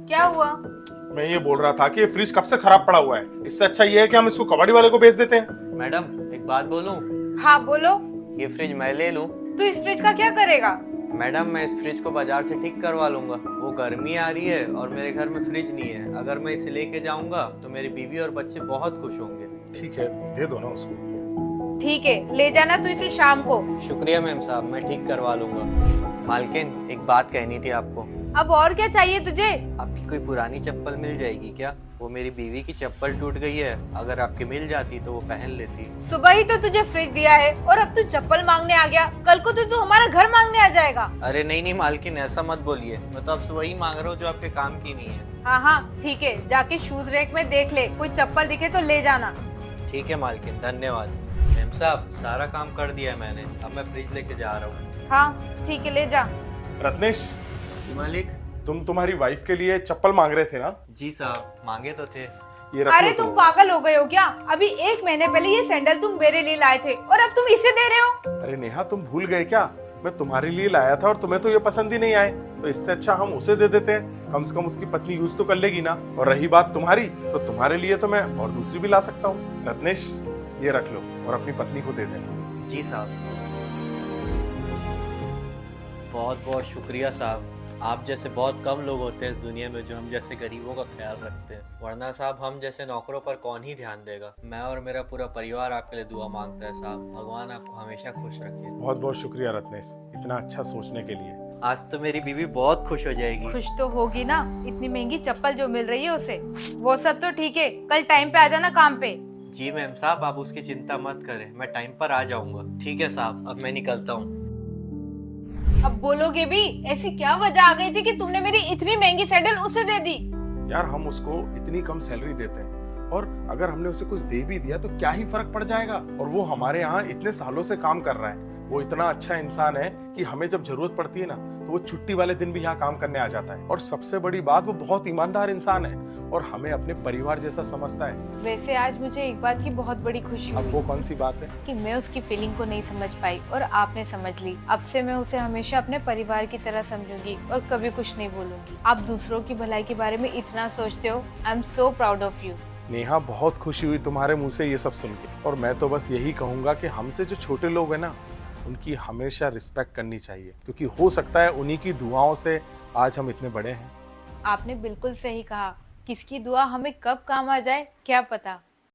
क्या हुआ? मैं ये बोल रहा था कि ये फ्रिज कब से खराब पड़ा हुआ है। इससे अच्छा ये है कि हम इसको कबाड़ी वाले को बेच देते हैं। मैडम एक बात बोलूं? हाँ बोलो। ये फ्रिज मैं ले लूं? तू इस फ्रिज का क्या करेगा? मैडम मैं इस फ्रिज को बाजार से ठीक करवा लूंगा। वो गर्मी आ रही है और मेरे घर में फ्रिज नहीं है। अगर मैं इसे लेके जाऊंगा तो मेरी बीवी और बच्चे बहुत खुश होंगे। ठीक है, दे दो ना उसको। ठीक है, ले जाना तू इसे शाम को। शुक्रिया मैम साहब, मैं ठीक करवा लूंगा। मालकिन एक बात कहनी थी आपको। अब और क्या चाहिए तुझे? आपकी कोई पुरानी चप्पल मिल जाएगी क्या? वो मेरी बीवी की चप्पल टूट गई है, अगर आपकी मिल जाती तो वो पहन लेती। सुबह ही तो तुझे फ्रिज दिया है और अब तू चप्पल मांगने आ गया। कल को तो तू हमारा घर मांगने आ जाएगा। अरे नहीं नहीं मालकिन, ऐसा मत बोलिए। मैं तो आपसे वही मांग रहा हूँ जो आपके काम की नहीं है। हाँ हाँ ठीक है, जाके शूज रैक में देख ले, कोई चप्पल दिखे तो ले जाना। ठीक है मालकिन, धन्यवाद। मैम साहब सारा काम कर दिया है मैंने, अब मैं फ्रिज लेके जा रहा हूँ। हाँ ठीक है, ले जा। रत्नेश, जी मालिक। तुम तुम्हारी वाइफ के लिए चप्पल मांग रहे थे ना? जी साहब, मांगे तो थे। ये रख अरे लो तुम पागल हो गए हो क्या? अभी 1 महीने पहले ये सैंडल तुम मेरे लिए लाए थे और अब तुम इसे दे रहे हो। अरे नेहा, तुम भूल गए क्या? मैं तुम्हारे लिए लाया था और तुम्हें तो ये पसंद ही नहीं आए। तो इससे अच्छा हम उसे दे देते हैं, कम से कम उसकी पत्नी यूज तो कर लेगी ना। और रही बात तुम्हारी, तो तुम्हारे लिए तो मैं और दूसरी भी ला सकता हूँ। रत्नेश, ये रख लो और अपनी पत्नी को दे देना। जी साहब, बहुत बहुत शुक्रिया साहब। आप जैसे बहुत कम लोग होते हैं इस दुनिया में जो हम जैसे गरीबों का ख्याल रखते हैं, वरना साहब हम जैसे नौकरों पर कौन ही ध्यान देगा। मैं और मेरा पूरा परिवार आपके लिए दुआ मांगता है साहब। भगवान आपको हमेशा खुश रखे। बहुत बहुत शुक्रिया रत्नेश, इतना अच्छा सोचने के लिए। आज तो मेरी बीवी बहुत खुश हो जाएगी। खुश तो होगी ना, इतनी महंगी चप्पल जो मिल रही है उसे। वो सब तो ठीक है, कल टाइम पे आ जाना काम पे। जी मैम साहब, आप उसकी चिंता मत करें, मैं टाइम पर आ जाऊंगा। ठीक है साहब, अब मैं निकलता हूँ। अब बोलोगे भी, ऐसी क्या वजह आ गई थी कि तुमने मेरी इतनी महंगी सैंडल उसे दे दी? यार, हम उसको इतनी कम सैलरी देते हैं और अगर हमने उसे कुछ दे भी दिया तो क्या ही फर्क पड़ जाएगा। और वो हमारे यहाँ इतने सालों से काम कर रहा है। वो इतना अच्छा इंसान है कि हमें जब जरूरत पड़ती है ना, तो वो छुट्टी वाले दिन भी यहाँ काम करने आ जाता है। और सबसे बड़ी बात, वो बहुत ईमानदार इंसान है और हमें अपने परिवार जैसा समझता है। वैसे आज मुझे एक बात की बहुत बड़ी खुशी अब हुई वो कौन सी बात है? कि मैं उसकी फीलिंग को नहीं समझ पाई और आपने समझ ली। अब से मैं उसे हमेशा अपने परिवार की तरह समझूंगी और कभी कुछ नहीं बोलूंगी। आप दूसरों की भलाई के बारे में इतना सोचते हो। I am so proud of you. Neha, बहुत खुशी हुई तुम्हारे मुंह से ये सब सुन के। और मैं तो बस यही कहूंगा कि हमसे जो छोटे लोग हैं ना, उनकी हमेशा रिस्पेक्ट करनी चाहिए, क्योंकि हो सकता है उन्हीं की दुआओं से आज हम इतने बड़े हैं। आपने बिल्कुल सही कहा, किसकी दुआ हमें कब काम आ जाए क्या पता।